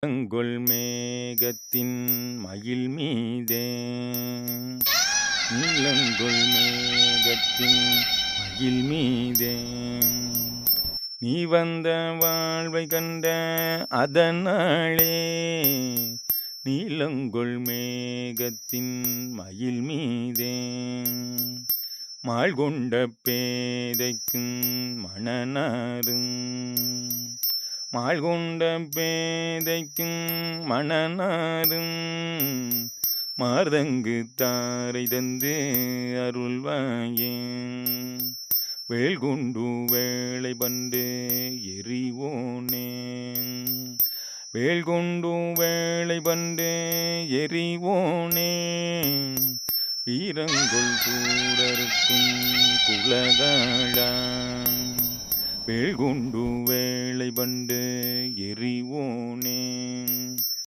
செங்கொள் மேகத்தின் மயில் மீதே நீலங்கொள் மேகத்தின் மயில் மீதே நீ வந்த வாழ்வை கண்ட அதனாளே நீலங்கொள் மேகத்தின் மயில் மீதே மால் கொண்ட பேதைக்கும் மணனாரும் மால் கொண்ட பேதைக்கும் மணனாரும் மார்தங்கு தாரை தந்து அருள்வாயே வேல்குண்டு வேளை பண்டு எறிவோனே வேல்குண்டு வேளை பண்டு எறிவோனே வீரங்கொள் சூரருக்கும் குலகாளா வேல்குண்டு வேளை பண்டு எறிவோனே